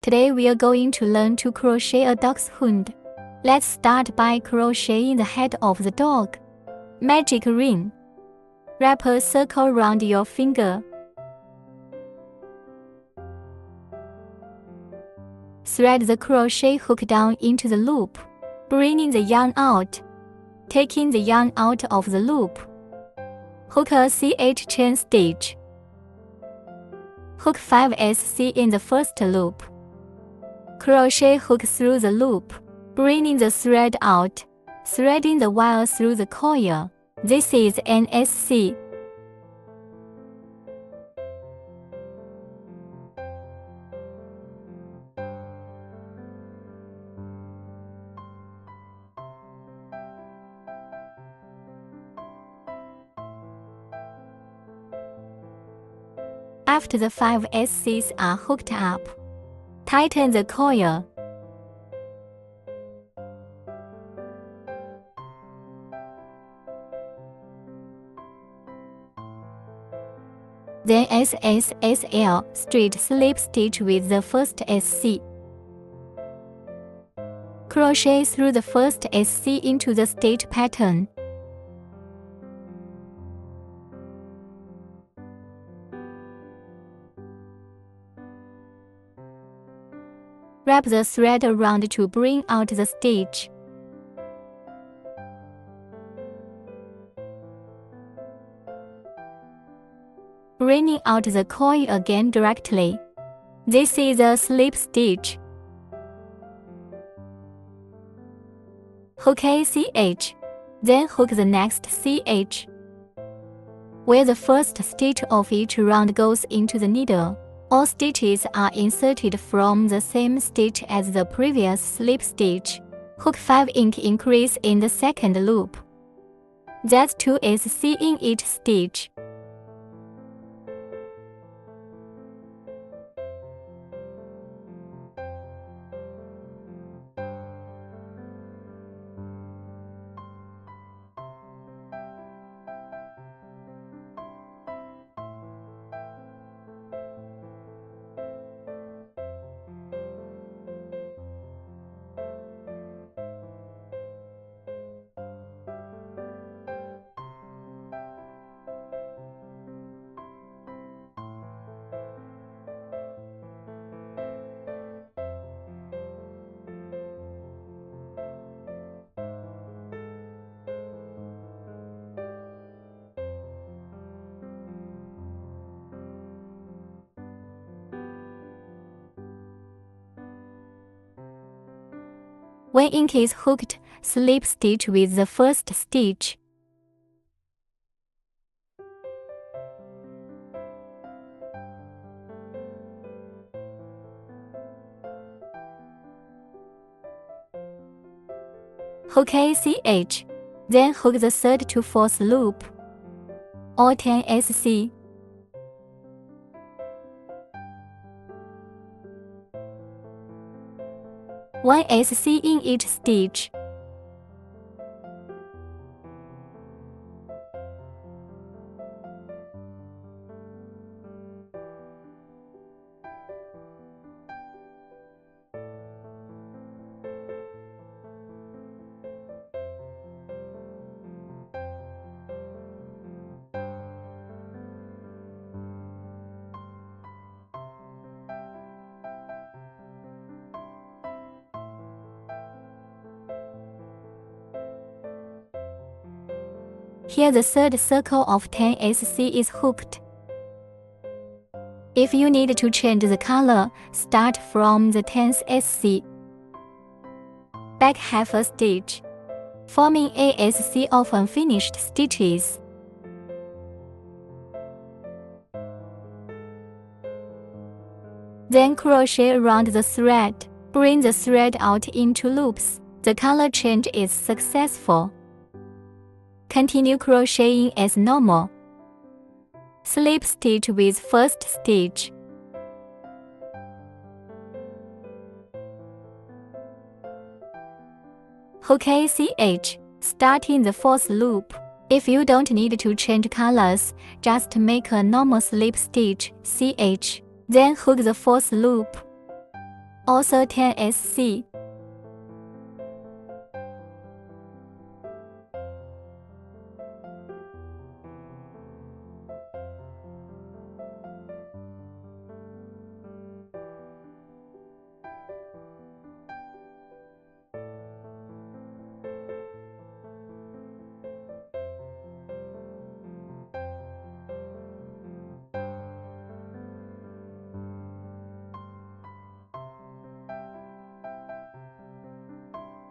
Today we are going to learn to crochet a dog's hood. Let's start by crocheting the head of the dog. Magic ring. Wrap a circle around your finger. Thread the crochet hook down into the loop, bringing the yarn out. Taking the yarn out of the loop, hook a CH chain stitch. Hook 5SC in the first loop. Crochet hook through the loop, bringing the thread out, threading the wire through the coil. This is an SC. After the 5 SCs are hooked up, tighten the coil. Then SSSL straight slip stitch with the first SC. Crochet through the first SC into the stitch pattern. Wrap the thread around to bring out the stitch. Bringing out the coil again directly. This is a slip stitch. Hook a CH, then hook the next CH. Where the first stitch of each round goes into the needle, all stitches are inserted from the same stitch as the previous slip stitch. Hook 5 inch increase in the second loop. That's 2 SC in each stitch. When ink is hooked, slip stitch with the first stitch. Hook a CH, then hook the third to fourth loop, or 10 SC. One SC in each stitch. Here the third circle of 10 SC is hooked. If you need to change the color, start from the 10th SC. Back half a stitch, forming a SC of unfinished stitches. Then crochet around the thread, bring the thread out into loops. The color change is successful. Continue crocheting as normal. Slip stitch with first stitch. Hook a CH, starting the fourth loop. If you don't need to change colors, just make a normal slip stitch, CH, then hook the fourth loop. also 10SC.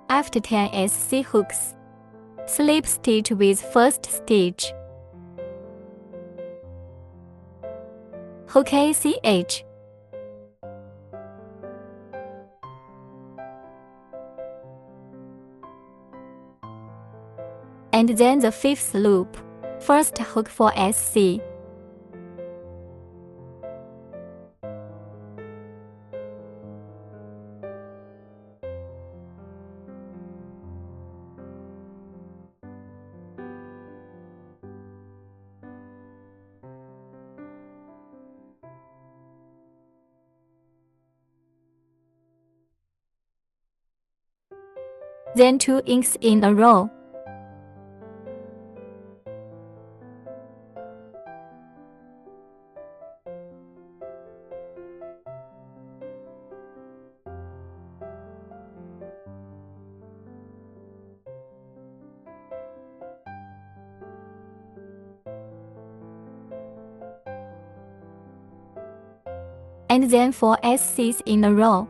After 10SC hooks, slip stitch with first stitch. Hook ACH. And then the 5th loop, first hook for SC. Then 2 inks in a row. And then 4 SCs in a row.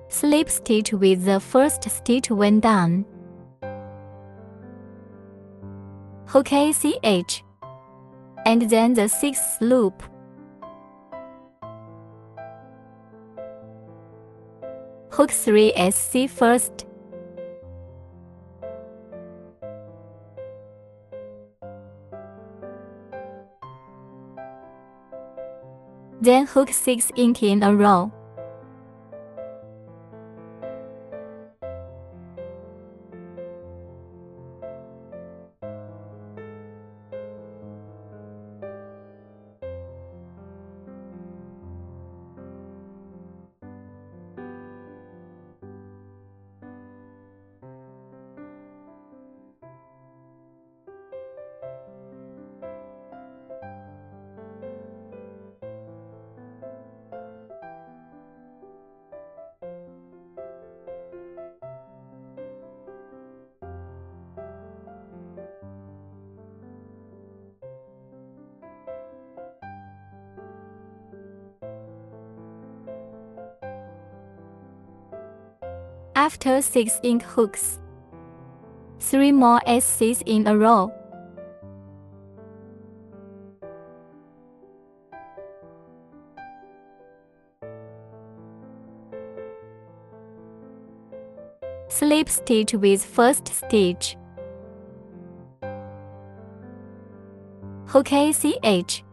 Slip stitch with the first stitch when done. Hook ACH. And then the 6th loop. Hook 3 SC first. Then hook 6 ink in a row. After 6 ink hooks, 3 more SCs in a row. Slip stitch with first stitch. Hook ACH.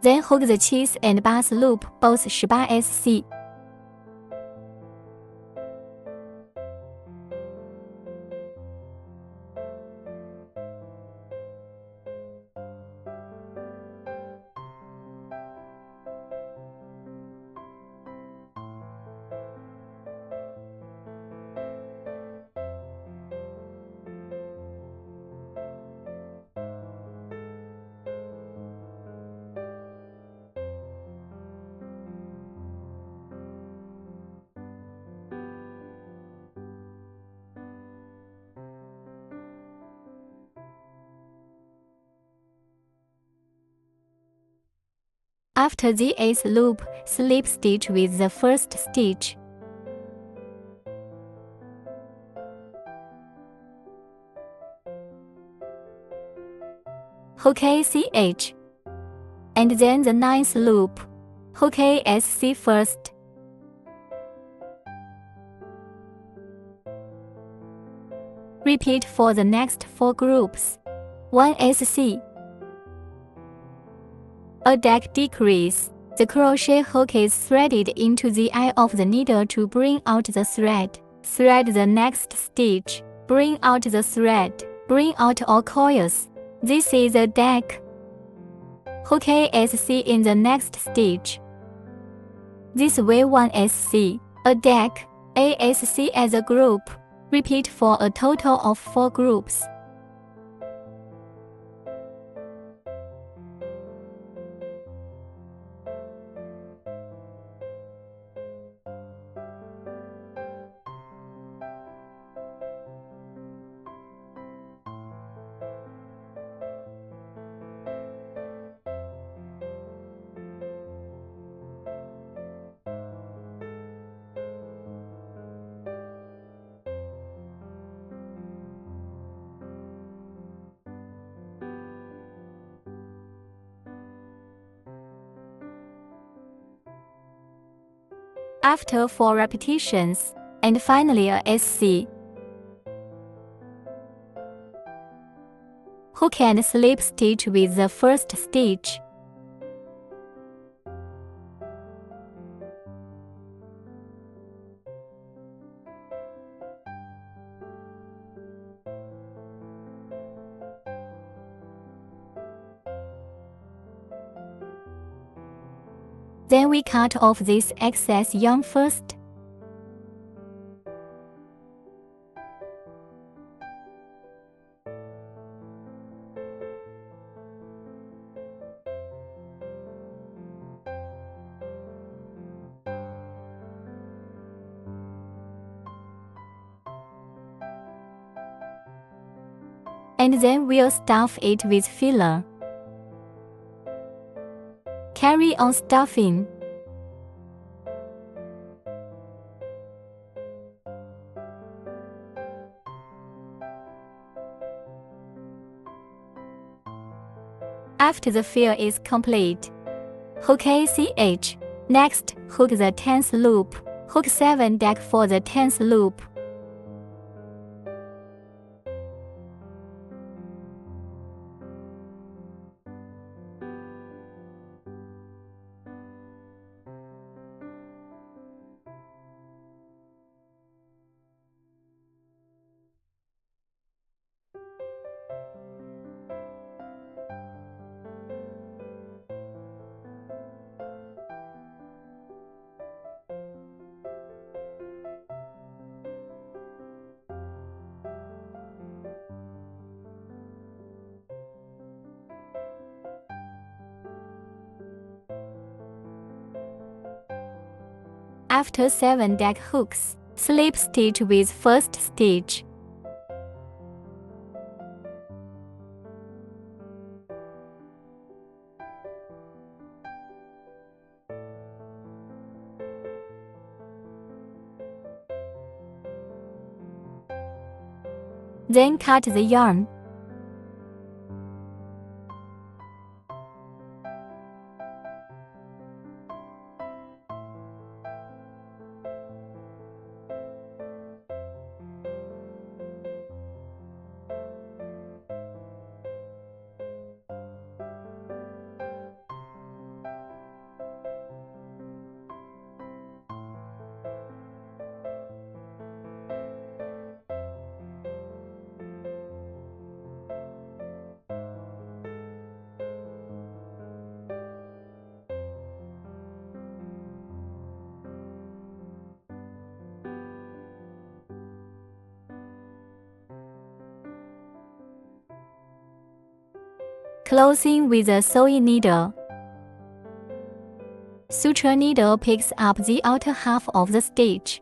Then hook the 7th and 8th loop, both 18 SC. After the 8th loop, slip stitch with the first stitch. Hook ACH. And then the 9th loop, hook ASC first. Repeat for the next 4 groups. 1 SC. A deck decrease. The crochet hook is threaded into the eye of the needle to bring out the thread. Thread the next stitch. Bring out the thread. Bring out all coils. This is a deck. Hook ASC in the next stitch. This way 1SC, a deck, ASC as a group. Repeat for a total of 4 groups. After 4 repetitions, and finally a SC. Hook and slip stitch with the first stitch. Then we cut off this excess yarn first. And then we'll stuff it with filler. Carry on stuffing. After the fill is complete, hook ACH. Next, hook the 10th loop. Hook 7 deck for the 10th loop. After 7 deck hooks, slip stitch with first stitch. Then cut the yarn. Closing with a sewing needle. Suture needle picks up the outer half of the stitch.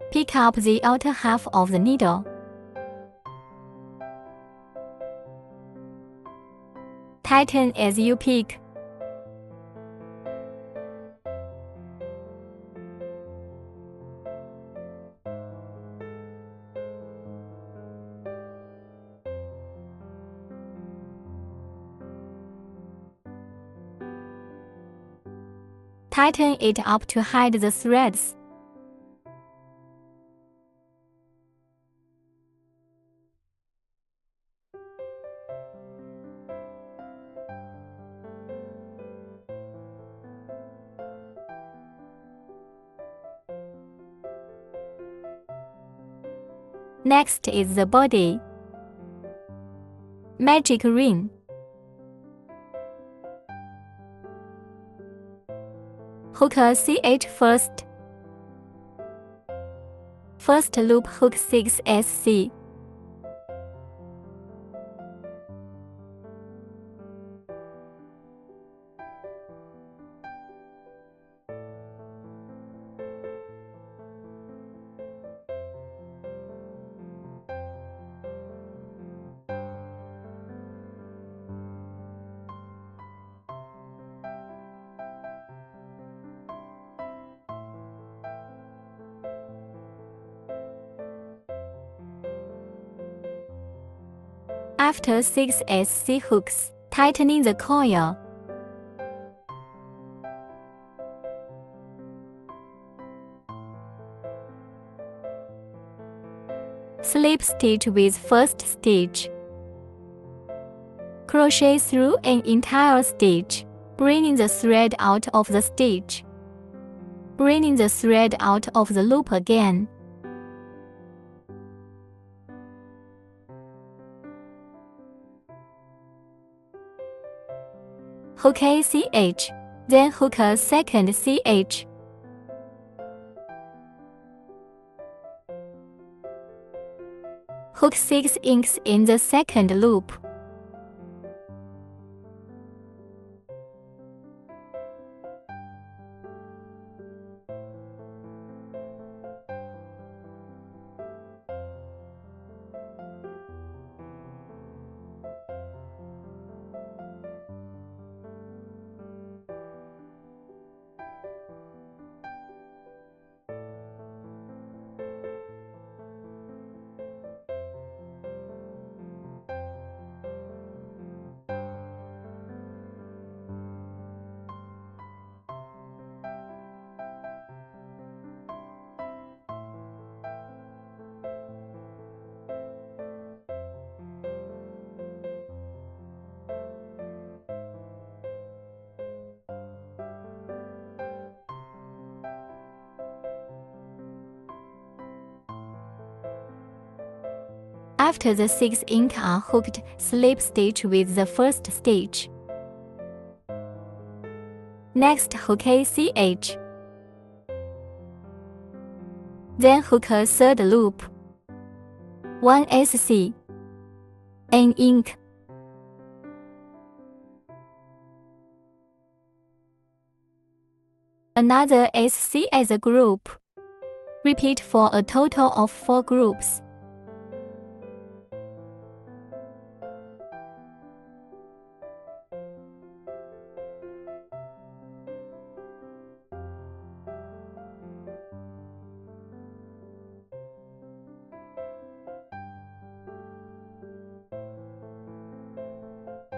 Pick up the outer half of the needle. Tighten as you pick. Tighten it up to hide the threads. Next is the body. Magic ring. Hook a CH first. First loop hook 6SC. After 6SC hooks, tightening the coil. Slip stitch with first stitch. Crochet through an entire stitch, bringing the thread out of the stitch. Bringing the thread out of the loop again. Hook a CH, then hook a second CH. Hook 6 inks in the second loop. After the 6 inks are hooked, slip stitch with the first stitch. Next hook a CH. Then hook a third loop. 1 SC. An ink. Another SC as a group. Repeat for a total of 4 groups.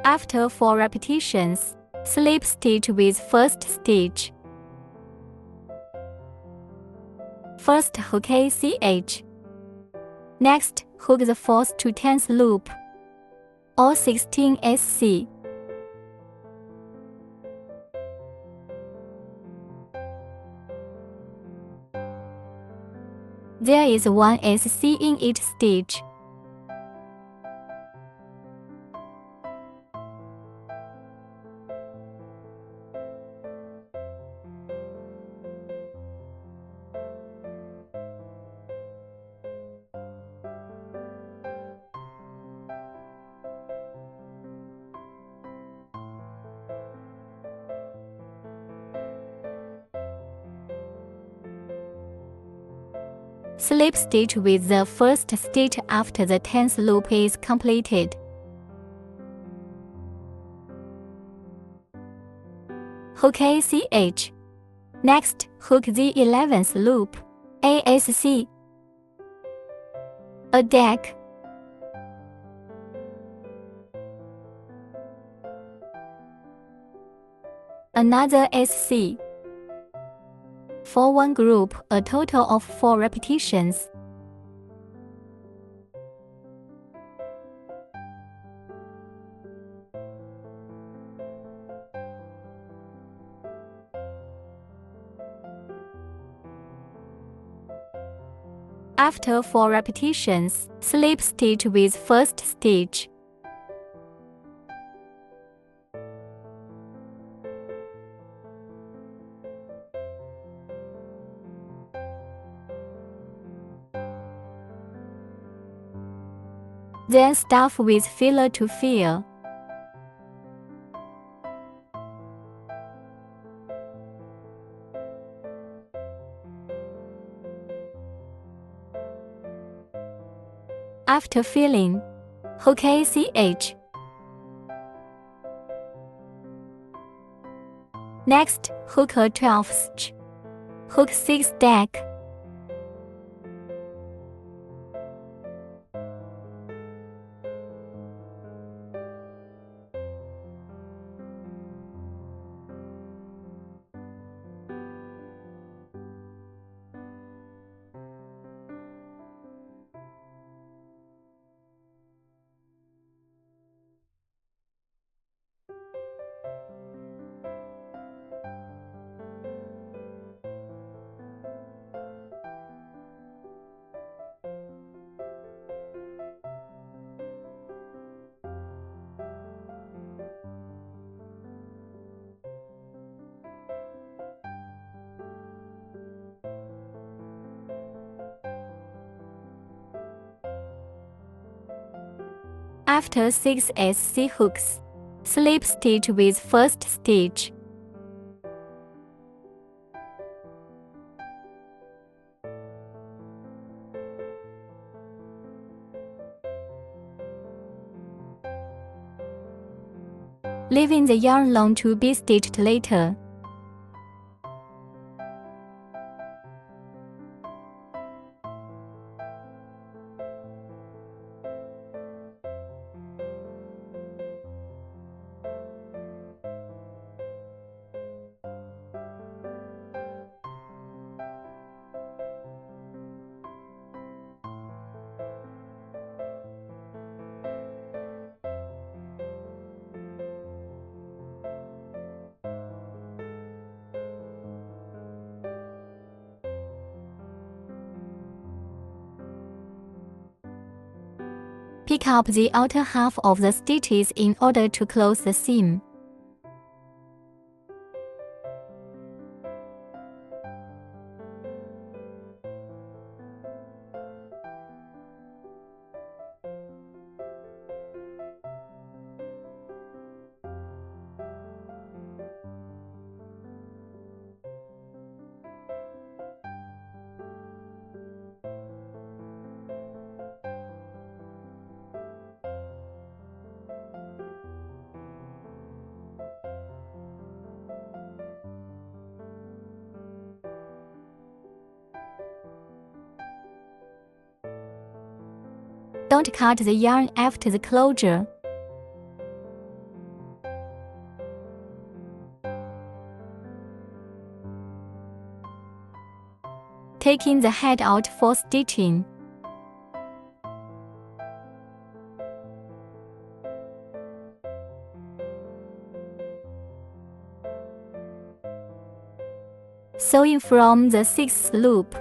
After 4 repetitions, slip stitch with first stitch. First hook a CH. Next, hook the 4th to 10th loop, or 16 SC. There is 1 SC in each stitch. Slip stitch with the first stitch after the 10th loop is completed. Hook ACH. Next, hook the 11th loop, ASC. A deck. Another SC. For one group, a total of 4 repetitions. After 4 repetitions, slip stitch with first stitch. Then stuff with filler to fill. After filling, hook ACH. Next, hook a 12th stitch. Hook 6 deck. After 6 SC hooks, slip stitch with first stitch. Leaving the yarn long to be stitched later. Pick up the outer half of the stitches in order to close the seam. Don't cut the yarn after the closure. Taking the head out for stitching. Sewing from the 6th loop.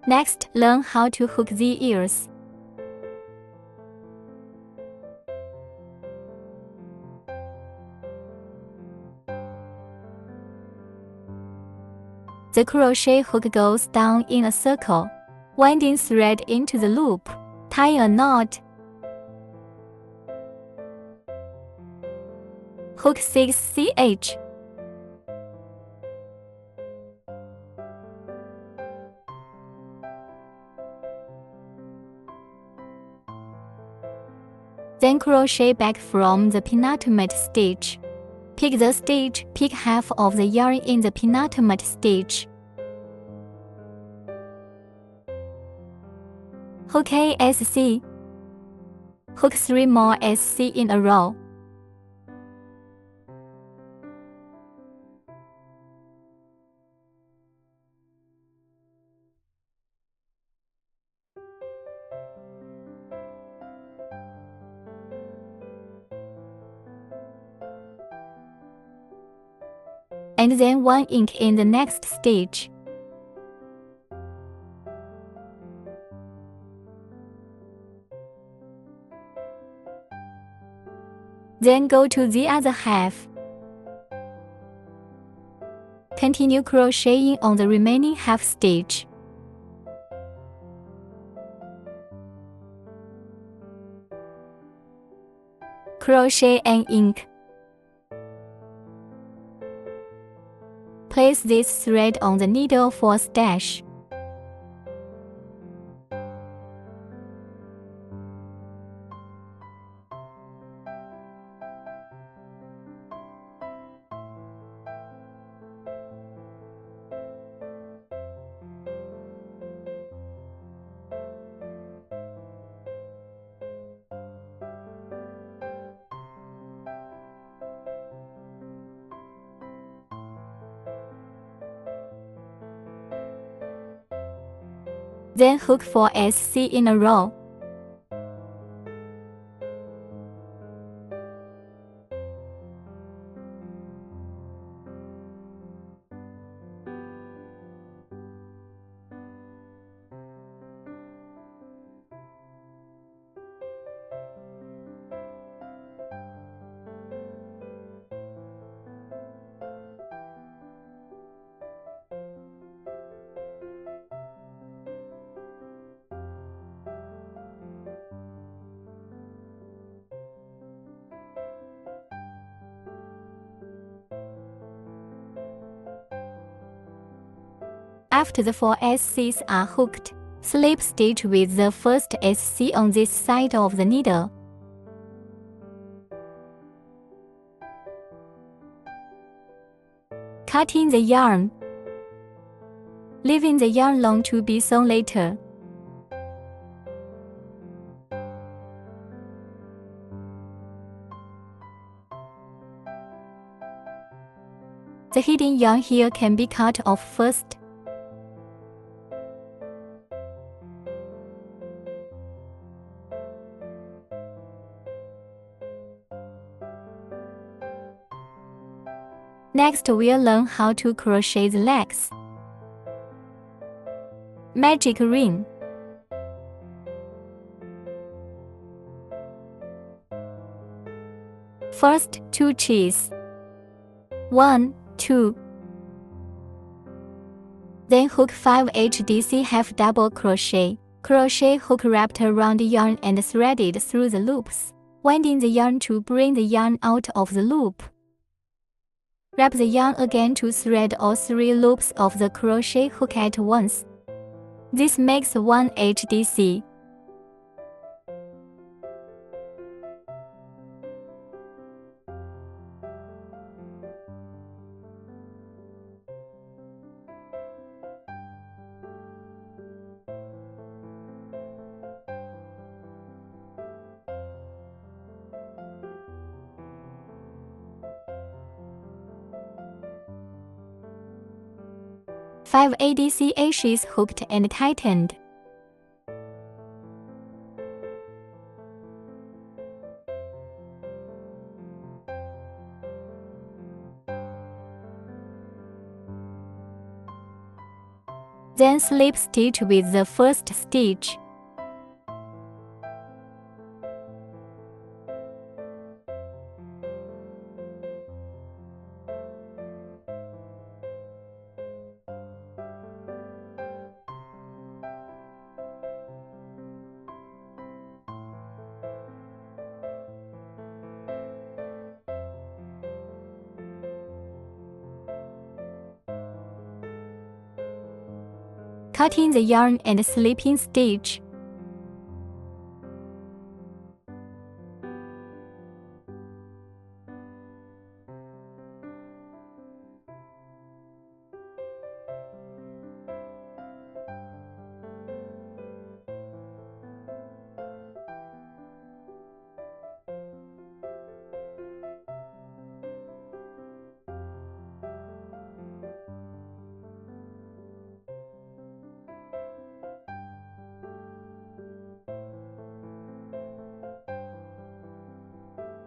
Next, learn how to hook the ears. The crochet hook goes down in a circle, winding thread into the loop, tying a knot. Hook 6ch. Then crochet back from the penultimate stitch. Pick the stitch, pick half of the yarn in the penultimate stitch. Hook a SC. Hook 3 more SC in a row. And then 1 ink in the next stitch. Then go to the other half. Continue crocheting on the remaining half stitch. Crochet an ink. Place this thread on the needle for stash. Then hook 4 SC in a row. After the 4 SCs are hooked, slip stitch with the first SC on this side of the needle. Cutting the yarn. Leaving the yarn long to be sewn later. The hidden yarn here can be cut off first. Next, we'll learn how to crochet the legs. Magic ring. First, 2 chains. 1, 2. Then hook 5 HDC half double crochet. Crochet hook wrapped around the yarn and threaded through the loops, winding the yarn to bring the yarn out of the loop. Wrap the yarn again to thread all 3 loops of the crochet hook at once. This makes 1 HDC. Five ADC ashes hooked and tightened. Then slip stitch with the first stitch. Cutting the yarn and slipping stitch.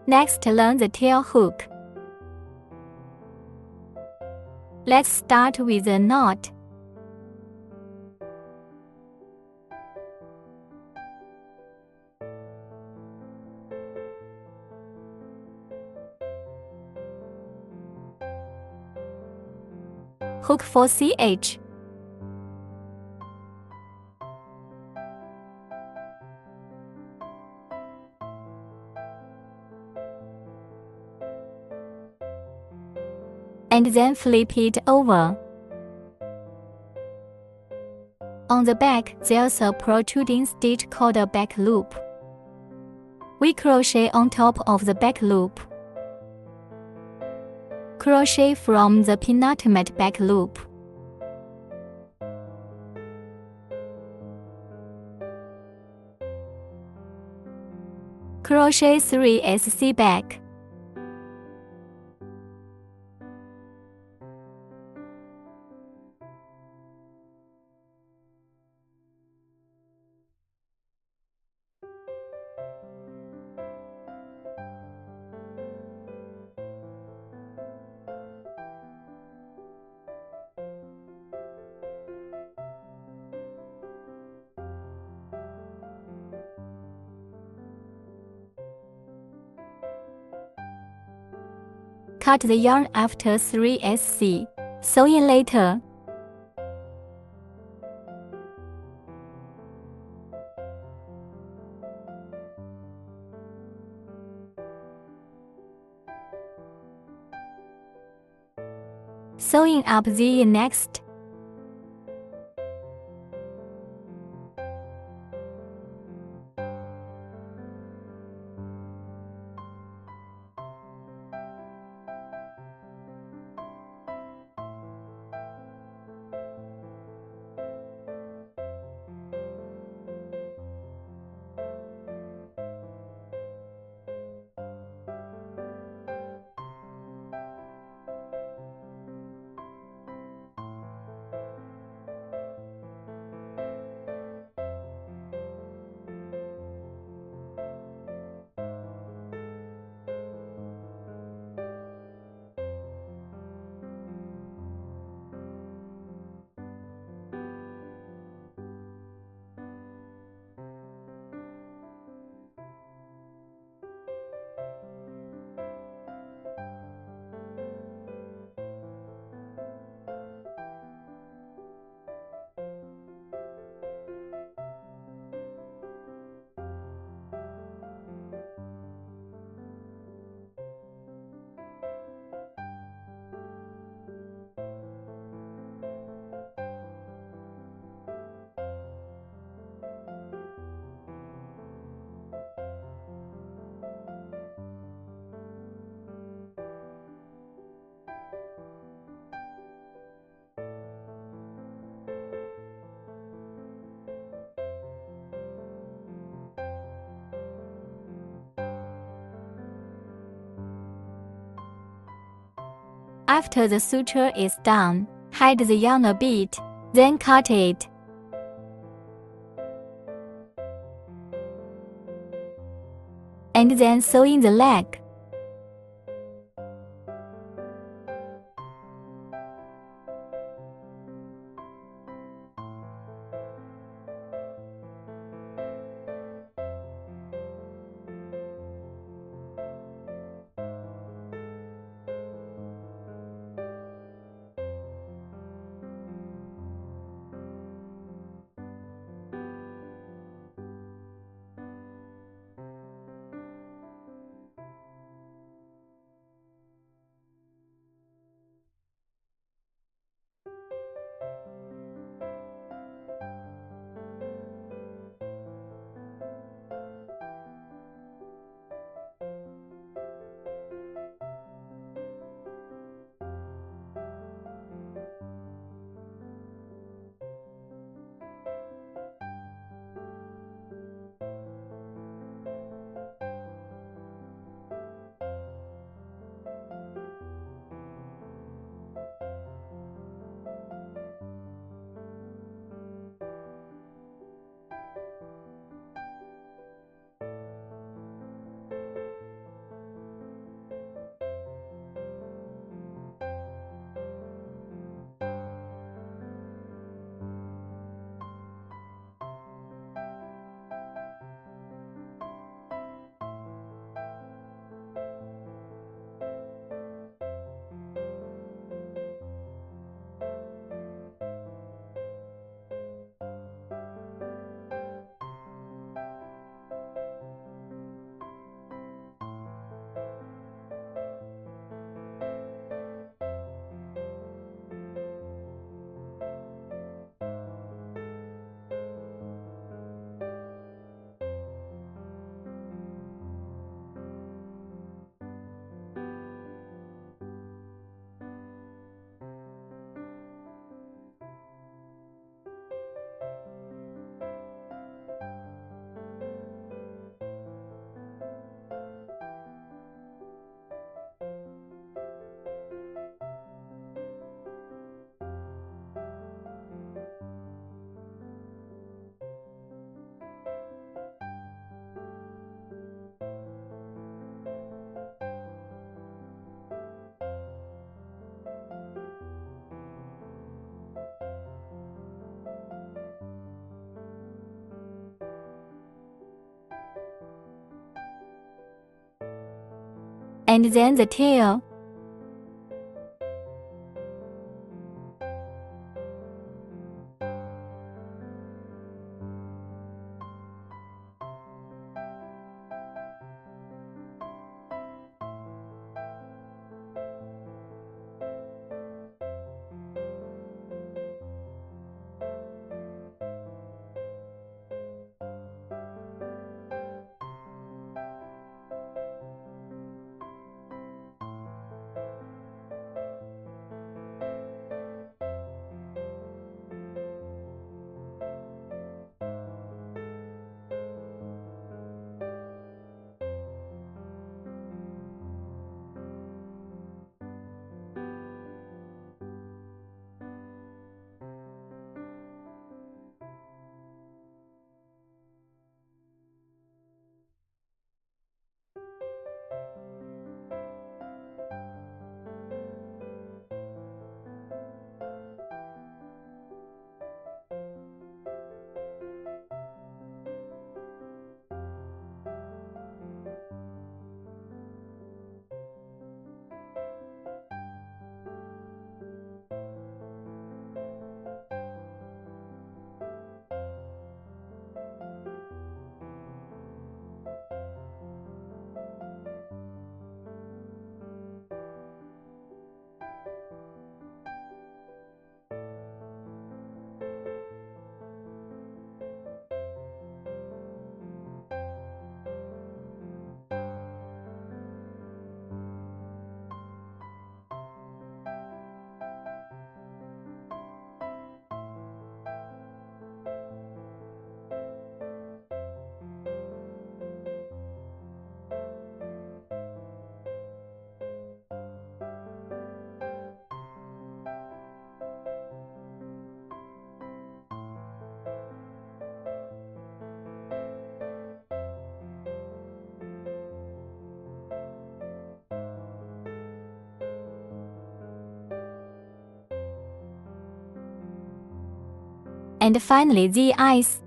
Next, learn the tail hook. Let's start with a knot. Hook for CH. And then flip it over. On the back, there's a protruding stitch called a back loop. We crochet on top of the back loop. Crochet from the penultimate back loop. Crochet 3 SC back. Cut the yarn after 3 SC. Sew in later. Sewing up the next. After the suture is done, hide the yarn a bit, then cut it. And then sew in the leg. and then the tail. And finally, the eyes.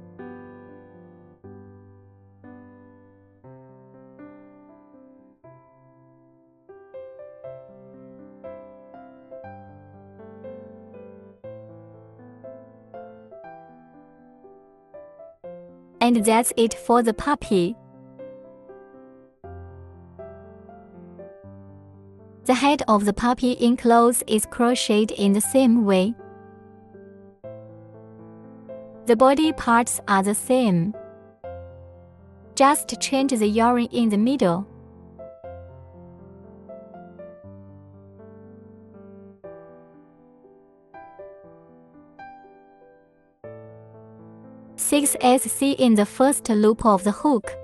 And that's it for the puppy. The head of the puppy in clothes is crocheted in the same way. The body parts are the same. Just change the yarn in the middle. Six SC in the first loop of the hook.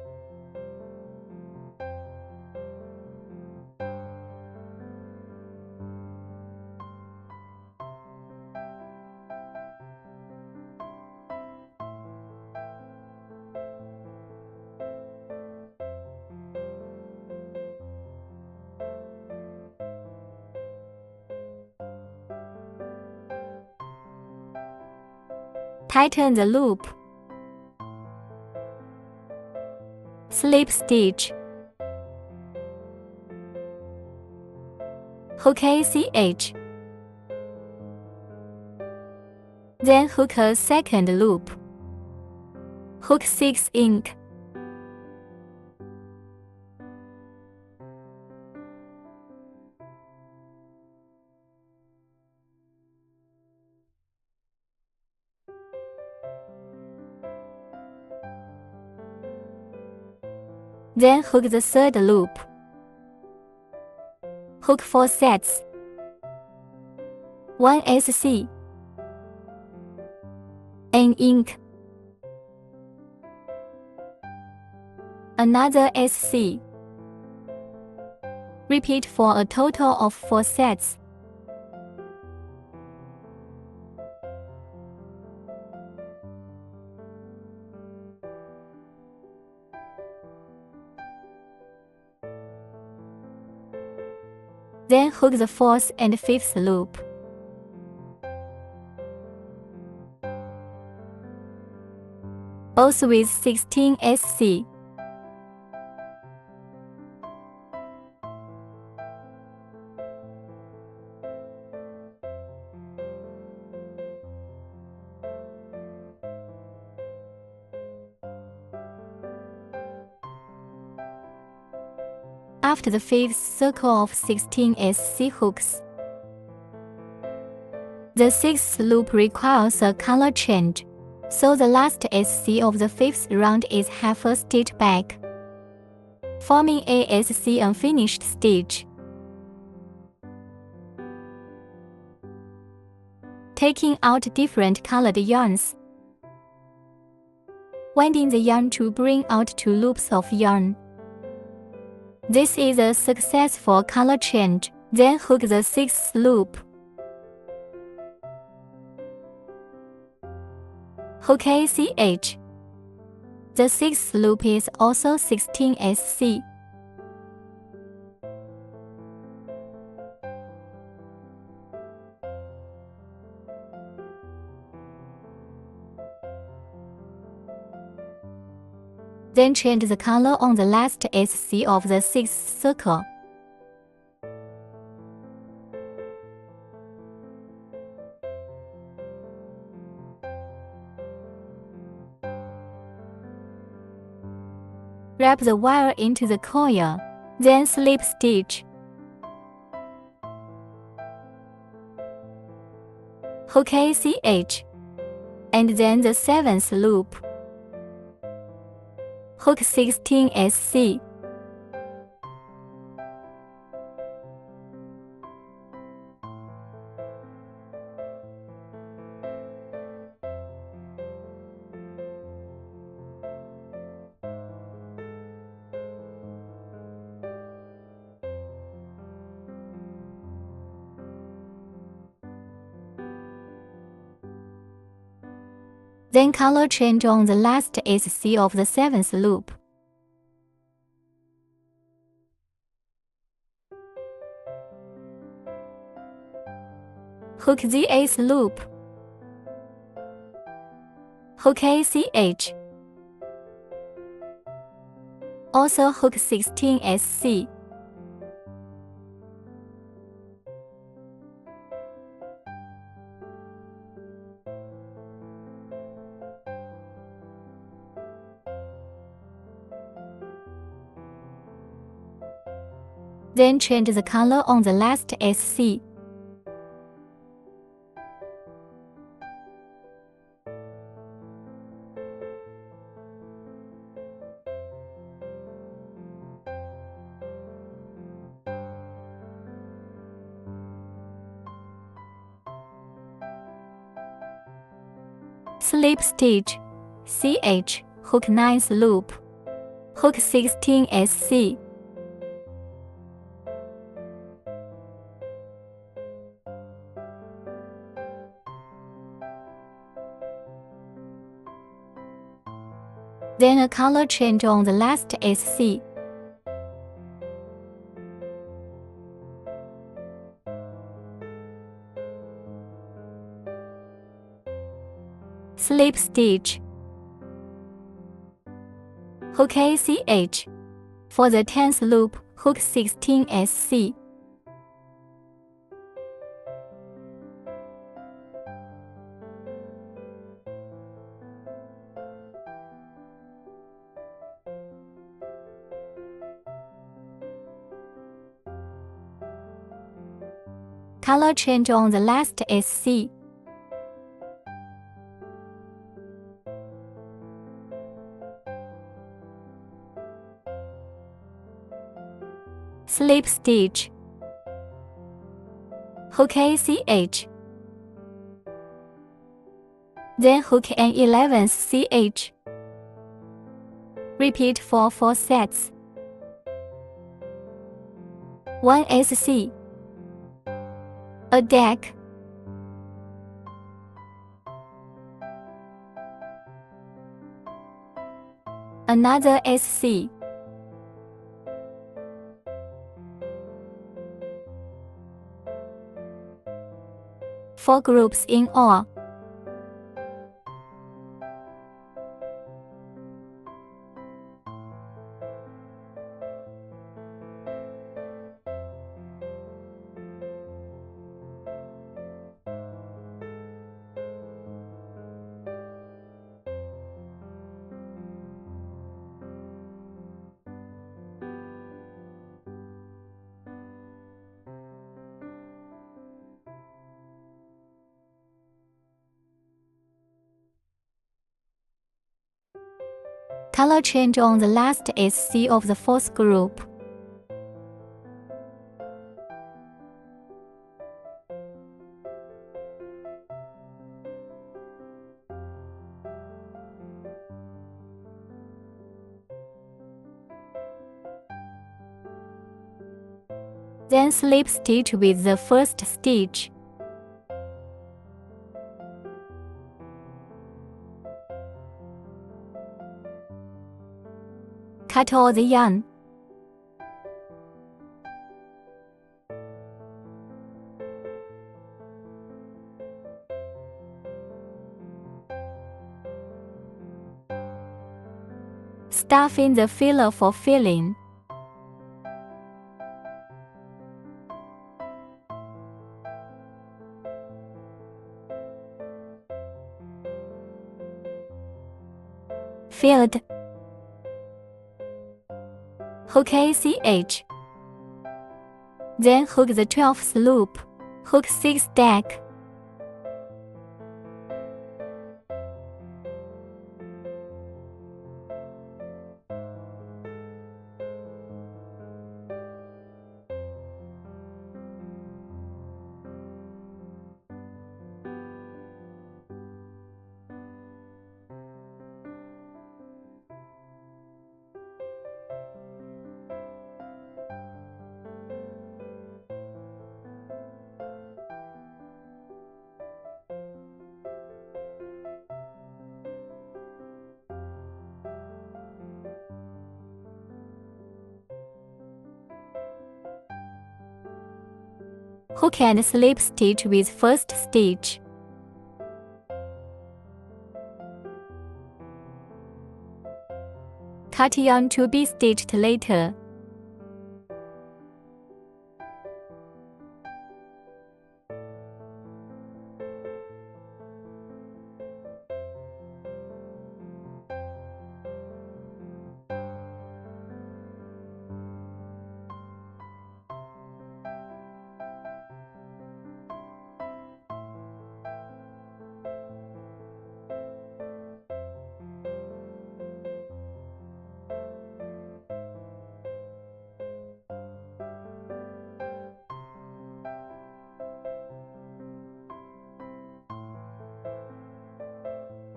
Tighten the loop. Slip stitch. Hook ACH. Then hook a second loop. Hook 6 ink. Then hook the third loop. Hook 4 sets. 1 SC. An ink. Another SC. Repeat for a total of 4 sets. Then hook the 4th and 5th loop. Both with 16 SC. after the fifth circle of 16 SC hooks. The sixth loop requires a color change, so the last SC of the fifth round is half a stitch back, forming a SC unfinished stitch. Taking out different colored yarns. Winding the yarn to bring out 2 loops of yarn. This is a successful color change. Then hook the sixth loop. Hook ACH. The sixth loop is also 16 SC. Then change the color on the last SC of the sixth circle. Wrap the wire into the coil, then slip stitch. Hook ACH, and then the 7th loop. Hook 16 SC. Then color change on the last SC of the 7th loop. Hook the 8th loop. Hook ACH. Also hook 16 SC. Then change the color on the last SC. Slip stitch, CH, hook 9th loop, hook 16 SC. Then a color change on the last SC. Slip stitch. Hook ACH. For the 10th loop, hook 16 SC. Color change on the last SC. Slip stitch. Hook ACH. Then hook an 11th CH. Repeat for 4 sets. 1 SC. A deck. Another SC. Four groups in all. Color change on the last is C of the fourth group. Then slip stitch with the first stitch. Cut all the yarn. Stuff in the filler for filling. Filled. Hook ACH. Then hook the 12th loop. Hook 6 stack. Hook and slip stitch with first stitch. Cut yarn to be stitched later.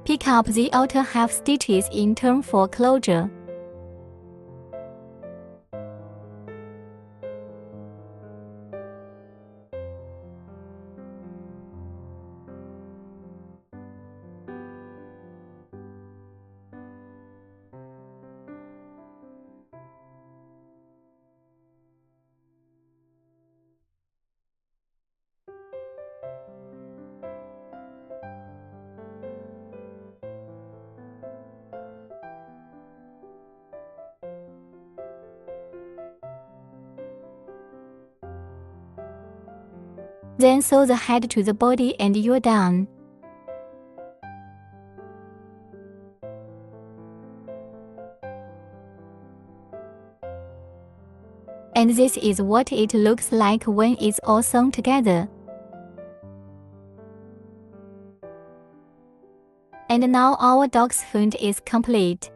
Pick up the outer half stitches in turn for closure. Then sew the head to the body and you're done. And this is what it looks like when it's all sewn together. And now our dog's foot is complete.